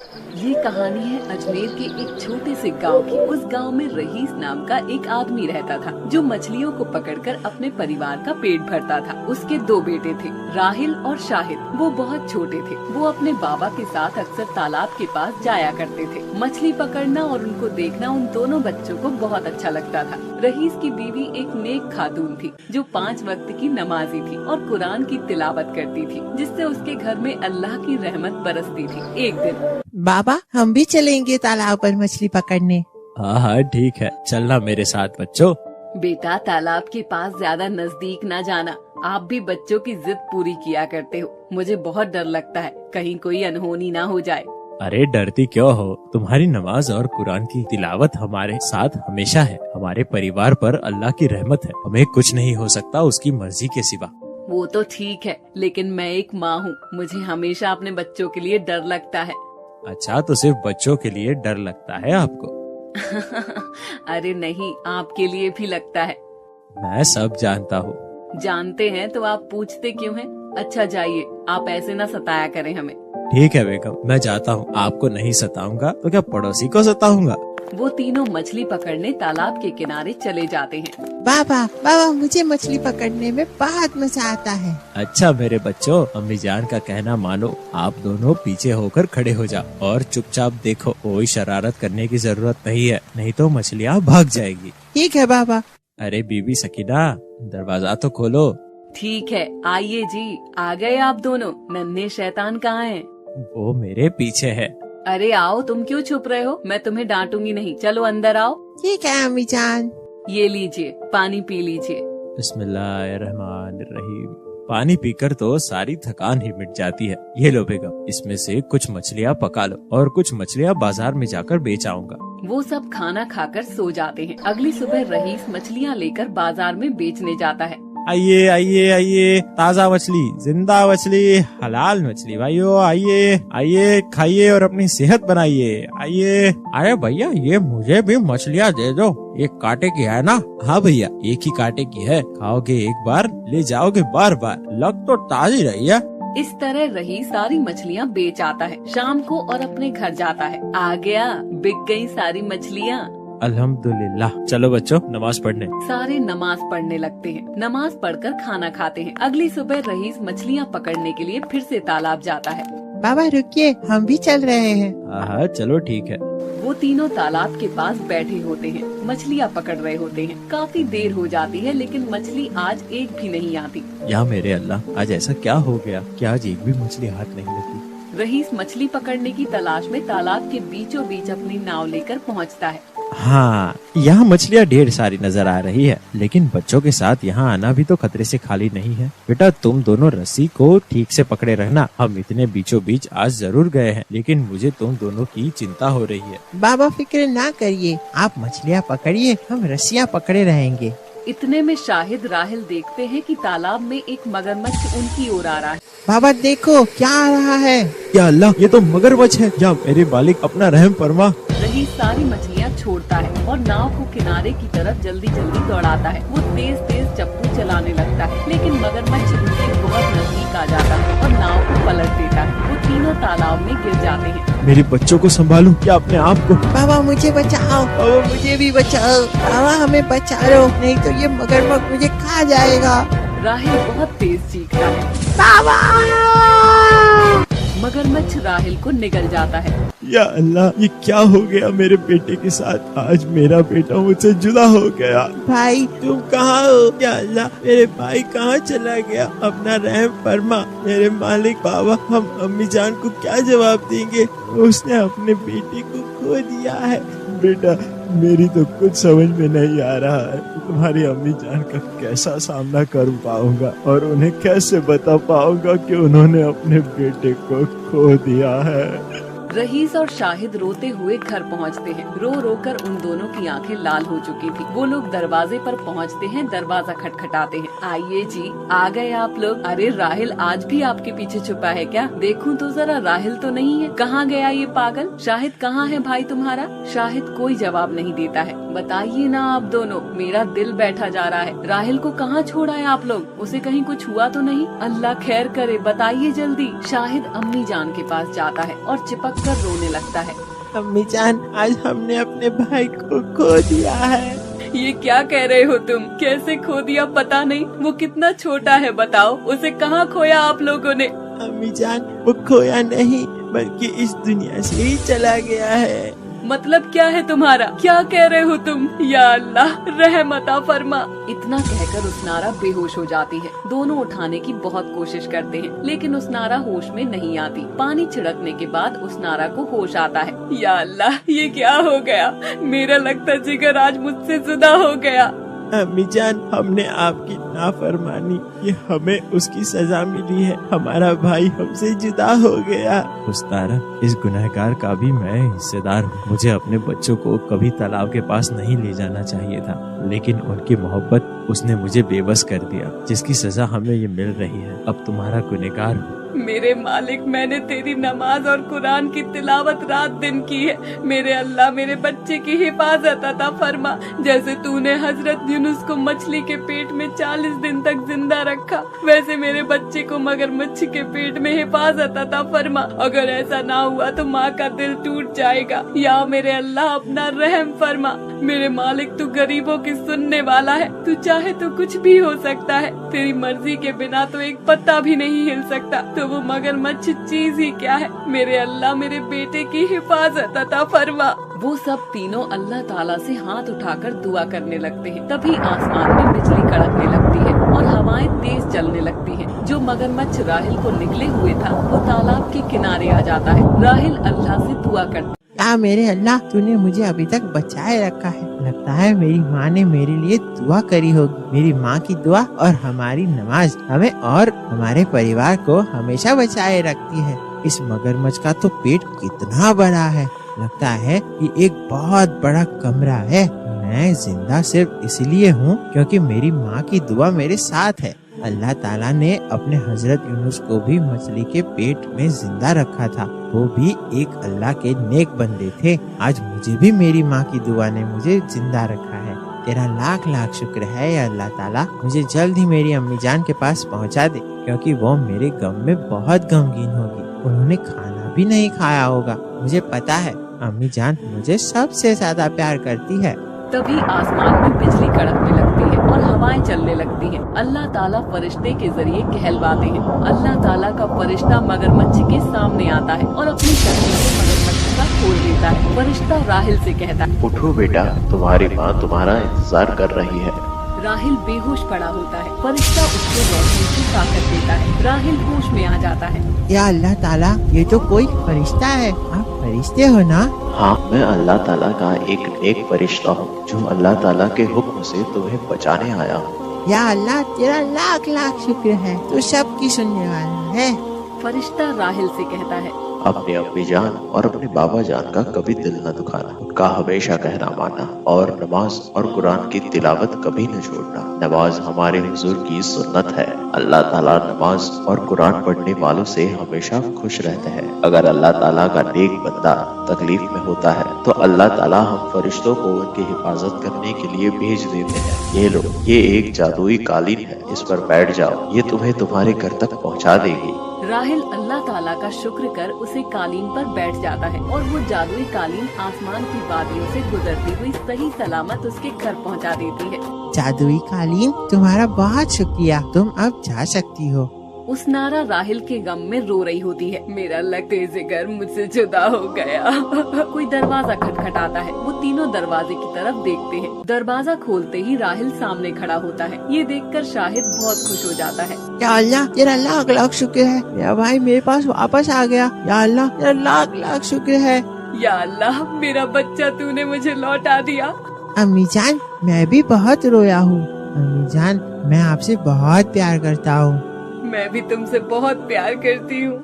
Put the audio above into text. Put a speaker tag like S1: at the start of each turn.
S1: ये कहानी है अजमेर के एक छोटे से गांव की। उस गांव में रहीस नाम का एक आदमी रहता था जो मछलियों को पकड़कर अपने परिवार का पेट भरता था। उसके 2 बेटे थे, राहिल और शाहिद। वो बहुत छोटे थे। वो अपने बाबा के साथ अक्सर तालाब के पास जाया करते थे। मछली पकड़ना और उनको देखना उन दोनों बच्चों को बहुत अच्छा लगता था। रहीस की बीवी एक नेक खातून थी जो 5 वक्त की नमाजी थी और कुरान की तिलावत करती थी, जिससे उसके घर में अल्लाह की रहमत बरसती थी। एक दिन,
S2: बाबा हम भी चलेंगे तालाब पर मछली पकड़ने।
S3: हाँ हाँ ठीक है, चलना मेरे साथ बच्चों।
S1: बेटा तालाब के पास ज्यादा नजदीक न जाना। आप भी बच्चों की जिद पूरी किया करते हो। मुझे बहुत डर लगता है कहीं कोई अनहोनी ना हो जाए।
S3: अरे डरती क्यों हो, तुम्हारी नमाज और कुरान की तिलावत हमारे साथ हमेशा है। हमारे परिवार पर अल्लाह की रहमत है, हमें कुछ नहीं हो सकता उसकी मर्जी के सिवा।
S1: वो तो ठीक है, लेकिन मैं एक माँ हूँ, मुझे हमेशा अपने बच्चों के लिए डर लगता है।
S3: अच्छा, तो सिर्फ बच्चों के लिए डर लगता है आपको?
S1: अरे नहीं, आपके लिए भी लगता है।
S3: मैं सब जानता हूँ।
S1: जानते हैं तो आप पूछते क्यों हैं? अच्छा जाइए, आप ऐसे न सताया करें हमें।
S3: ठीक है बेगम, मैं जाता हूँ। आपको नहीं सताऊंगा तो क्या पड़ोसी को सताऊंगा?
S1: वो तीनों मछली पकड़ने तालाब के किनारे चले जाते हैं।
S2: बाबा मुझे मछली पकड़ने में बहुत मजा आता है।
S3: अच्छा मेरे बच्चों, अम्मी जान का कहना मानो। आप दोनों पीछे होकर खड़े हो जाओ और चुपचाप देखो। कोई शरारत करने की जरूरत नहीं है, नहीं तो मछलियाँ भाग जाएगी।
S2: ठीक है बाबा।
S3: अरे बीबी सकीना, दरवाजा तो खोलो।
S1: ठीक है, आइए जी। आ गए आप दोनों। नन्हे शैतान कहाँ हैं?
S3: वो मेरे पीछे है।
S1: अरे आओ, तुम क्यों छुप रहे हो? मैं तुम्हें डांटूंगी नहीं, चलो अंदर आओ।
S2: ठीक है अम्मी जान।
S1: ये लीजिए, पानी पी लीजिए।
S3: बिस्मिल्लाहिर्रहमानिर्रहीम। पानी पीकर तो सारी थकान ही मिट जाती है। ये लो बेगम, इसमें से कुछ मछलियाँ पका लो और कुछ मछलियाँ बाजार में जाकर बेच आऊंगा।
S1: वो सब खाना खाकर सो जाते हैं। अगली सुबह रहीस मछलियाँ लेकर बाजार में बेचने जाता है।
S3: आइए आइए आइए, ताज़ा मछली, जिंदा मछली, हलाल मछली भाइयों, आइए आइए, खाइए और अपनी सेहत बनाइए। आइए। अरे भैया, ये मुझे भी मछलियाँ दे दो। एक कांटे की है ना? हाँ भैया, एक ही कांटे की है। खाओगे एक बार, ले जाओगे बार बार। लग तो ताज़ी रही है।
S1: इस तरह रहीस सारी मछलियाँ बेच आता है। शाम को और अपने घर जाता है। आ गया, बिक गई सारी मछलियाँ।
S3: अल्हम्दुलिल्लाह। चलो बच्चों, नमाज पढ़ने।
S1: सारे नमाज पढ़ने लगते हैं। नमाज पढ़कर खाना खाते हैं। अगली सुबह रहीस मछलियाँ पकड़ने के लिए फिर से तालाब जाता है।
S2: बाबा रुकिए, हम भी चल रहे हैं।
S3: हाँ चलो ठीक है।
S1: वो तीनों तालाब के पास बैठे होते हैं, मछलियाँ पकड़ रहे होते हैं। काफी देर हो जाती है, लेकिन मछली आज एक भी नहीं आती।
S3: या मेरे अल्लाह, आज ऐसा क्या हो गया कि आज एक भी मछली हाथ नहीं लगी?
S1: रहीस मछली पकड़ने की तलाश में तालाब के बीचों बीच अपनी नाव लेकर पहुंचता है।
S3: हाँ, यहाँ मछलियाँ ढेर सारी नजर आ रही है, लेकिन बच्चों के साथ यहाँ आना भी तो खतरे से खाली नहीं है। बेटा तुम दोनों रस्सी को ठीक से पकड़े रहना। हम इतने बीचों बीच आज जरूर गए हैं, लेकिन मुझे तुम दोनों की चिंता हो रही है।
S2: बाबा फिक्र ना करिए, आप मछलियाँ पकड़िए, हम रस्सियाँ पकड़े रहेंगे।
S1: इतने में शाहिद राहिल देखते हैं कि तालाब में एक मगरमच्छ उनकी ओर आ रहा है।
S2: बाबा देखो क्या आ रहा है।
S3: या अल्लाह, ये तो मगरमच्छ है। या मेरे मालिक, अपना रहम फरमा।
S1: रहीस सारी मछलियाँ छोड़ता है और नाव को किनारे की तरफ जल्दी जल्दी दौड़ाता है। वो तेज तेज चप्पू चलाने लगता है, लेकिन मगरमच्छ उनके बहुत नजदीक आ जाता है और नाव को पलट देता है। वो तीनों तालाब में गिर जाते हैं।
S3: मेरे बच्चों को संभालूं क्या अपने आप को?
S2: बाबा मुझे बचाओ, बाबा मुझे भी बचाओ, बाबा हमें बचा लो, नहीं तो ये मगरमच्छ मुझे खा जाएगा।
S1: राहिल बहुत तेज चीखता है।
S2: बाबा!
S1: मगरमच्छ राहिल को निगल जाता है।
S3: या अल्लाह, ये क्या हो गया मेरे बेटे के साथ? आज मेरा बेटा मुझसे जुदा हो गया।
S2: भाई
S3: तुम कहाँ हो? या अल्लाह, मेरे भाई कहाँ चला गया? अपना रहम फरमा मेरे मालिक। बाबा, हम अम्मी जान को क्या जवाब देंगे? उसने अपने बेटे को खो दिया है। बेटा मेरी तो कुछ समझ में नहीं आ रहा है, तुम्हारी अम्मी जान का कैसा सामना कर पाऊंगा और उन्हें कैसे बता पाऊंगा कि उन्होंने अपने बेटे को खो दिया है।
S1: रहीस और शाहिद रोते हुए घर पहुंचते हैं। रो रो कर उन दोनों की आंखें लाल हो चुकी थी। वो लोग दरवाजे पर पहुंचते हैं, दरवाजा खटखटाते हैं। आइए जी, आ गए आप लोग। अरे राहिल आज भी आपके पीछे छुपा है क्या? देखूं तो जरा, राहिल तो नहीं है। कहाँ गया ये पागल? शाहिद कहाँ है भाई तुम्हारा? शाहिद कोई जवाब नहीं देता है। बताइए ना आप दोनों, मेरा दिल बैठा जा रहा है। राहिल को कहाँ छोड़ा है आप लोग? उसे कहीं कुछ हुआ तो नहीं? अल्लाह खैर करे, बताइए जल्दी। शाहिद अम्मी जान के पास जाता है और चिपक थक कर रोने लगता है।
S3: अम्मी जान, आज हमने अपने भाई को खो दिया है।
S1: ये क्या कह रहे हो तुम? कैसे खो दिया पता नहीं? वो कितना छोटा है बताओ, उसे कहाँ खोया आप लोगों ने?
S3: अम्मी जान, वो खोया नहीं बल्कि इस दुनिया से ही चला गया है।
S1: मतलब क्या है तुम्हारा? क्या कह रहे हो तुम? या अल्लाह, रहम अता फरमा। इतना कहकर उसनारा बेहोश हो जाती है। दोनों उठाने की बहुत कोशिश करते हैं, लेकिन उसनारा होश में नहीं आती। पानी छिड़कने के बाद उसनारा को होश आता है। या अल्लाह, ये क्या हो गया? मेरा लगता जिगर आज मुझसे जुदा हो गया।
S3: अम्मी जान, हमने आपकी नाफरमानी की, हमें उसकी सजा मिली है। हमारा भाई हमसे जुदा हो गया।
S4: उस्तारा, इस गुनहगार का भी मैं हिस्सेदार हूँ। मुझे अपने बच्चों को कभी तालाब के पास नहीं ले जाना चाहिए था, लेकिन उनकी मोहब्बत उसने मुझे बेबस कर दिया, जिसकी सजा हमें ये मिल रही है। अब तुम्हारा गुनहगार हूँ।
S1: मेरे मालिक, मैंने तेरी नमाज और कुरान की तिलावत रात दिन की है। मेरे अल्लाह, मेरे बच्चे की हिफाजत अता फरमा। जैसे तूने हजरत यूनुस को मछली के पेट में 40 दिन तक जिंदा रखा, वैसे मेरे बच्चे को मगरमच्छ के पेट में हिफाजत अता फरमा। अगर ऐसा ना हुआ तो माँ का दिल टूट जाएगा। या मेरे अल्लाह, अपना रहम फरमा। मेरे मालिक, तू गरीबों की सुनने वाला है। तू चाहे तो कुछ भी हो सकता है। तेरी मर्जी के बिना तो एक पत्ता भी नहीं हिल सकता, तो वो मगरमच्छ चीज ही क्या है। मेरे अल्लाह, मेरे बेटे की हिफाजत अता फरमा। वो सब तीनों अल्लाह ताला से हाथ उठाकर दुआ करने लगते हैं। तभी आसमान में बिजली कड़कने लगती है और हवाएं तेज चलने लगती हैं। जो मगरमच्छ राहिल को निकले हुए था, वो तालाब के किनारे आ जाता है। राहिल अल्लाह से दुआ करती।
S2: या मेरे अल्लाह, तूने मुझे अभी तक बचाए रखा है। लगता है मेरी माँ ने मेरे लिए दुआ करी होगी। मेरी माँ की दुआ और हमारी नमाज हमें और हमारे परिवार को हमेशा बचाए रखती है। इस मगरमच्छ का तो पेट कितना बड़ा है। लगता है ये एक बहुत बड़ा कमरा है। मैं जिंदा सिर्फ इसलिए हूँ क्योंकि मेरी माँ की दुआ मेरे साथ है। अल्लाह ताला ने अपने हजरत यूनुस को भी मछली के पेट में जिंदा रखा था। वो भी एक अल्लाह के नेक बंदे थे। आज मुझे भी मेरी माँ की दुआ ने मुझे जिंदा रखा है। तेरा लाख लाख शुक्र है या अल्लाह ताला। मुझे जल्द ही मेरी अम्मी जान के पास पहुँचा दे, क्योंकि वो मेरे गम में बहुत गमगीन होगी। उन्होंने खाना भी नहीं खाया होगा। मुझे पता है अम्मी जान मुझे सबसे ज्यादा प्यार करती है।
S1: तभी आसमान में बिजली कड़कने लगती है और हवाएं चलने लगती हैं। अल्लाह ताला फरिश्ते के जरिए कहलवाते हैं। अल्लाह ताला का फरिश्ता मगरमच्छ के सामने आता है और अपनी शक्ल से मगरमच्छ का खोल देता है। फरिश्ता राहिल से कहता है,
S5: उठो बेटा, तुम्हारी माँ तुम्हारा इंतजार कर रही है।
S1: राहिल बेहोश पड़ा होता है। फरिश्ता उसको रोशनी की ताकत देता है। राहिल होश में आ जाता है।
S2: या अल्लाह ताला, ये तो कोई फरिश्ता है। आप फरिश्ते हो ना?
S5: हाँ, मैं अल्लाह ताला का एक नेक फरिश्ता हूँ, जो अल्लाह ताला के हुक्म से तुम्हें बचाने आया हूँ।
S2: या अल्लाह, तेरा लाख लाख शुक्र है। तू सबकी सुनने वाला है।
S1: फरिश्ता राहिल से कहता है,
S5: अपने अम्मी जान और अपने बाबा जान का कभी दिल न दुखाना, उनका हमेशा कहना मानना और नमाज और कुरान की तिलावत कभी न छोड़ना। नमाज हमारे हुजूर की सुन्नत है। अल्लाह ताला नमाज और कुरान पढ़ने वालों से हमेशा खुश रहते हैं। अगर अल्लाह ताला का नेक बंदा तकलीफ में होता है तो अल्लाह ताला हम फरिश्तों को उनकी हिफाजत करने के लिए भेज देते हैं। ये लो, ये एक जादुई कालीन है, इस पर बैठ जाओ, ये तुम्हें तुम्हारे घर तक पहुँचा देगी।
S1: राहिल अल्लाह ताला का शुक्र कर उसे कालीन पर बैठ जाता है और वो जादुई कालीन आसमान की वादियों से गुजरती हुई सही सलामत उसके घर पहुंचा देती है।
S2: जादुई कालीन, तुम्हारा बहुत शुक्रिया। तुम अब जा सकती हो।
S1: उसनारा राहिल के गम में रो रही होती है। मेरा लगते जिगर मुझसे जुदा हो गया। कोई दरवाजा खटखटाता है। वो तीनों दरवाजे की तरफ देखते हैं। दरवाजा खोलते ही राहिल सामने खड़ा होता है। ये देखकर शाहिद बहुत खुश हो जाता है।
S2: या अल्लाह, तेरा लाख लाख शुक्र है। मेरा भाई मेरे पास वापस आ गया। या अल्लाह, तेरा लाख लाख शुक्र है।
S1: या अल्लाह, मेरा बच्चा तूने मुझे लौटा दिया।
S2: अम्मी जान, मैं भी बहुत रोया हूँ। अम्मी जान, मैं आपसे बहुत प्यार करता हूँ।
S1: मैं भी तुमसे बहुत प्यार करती हूँ।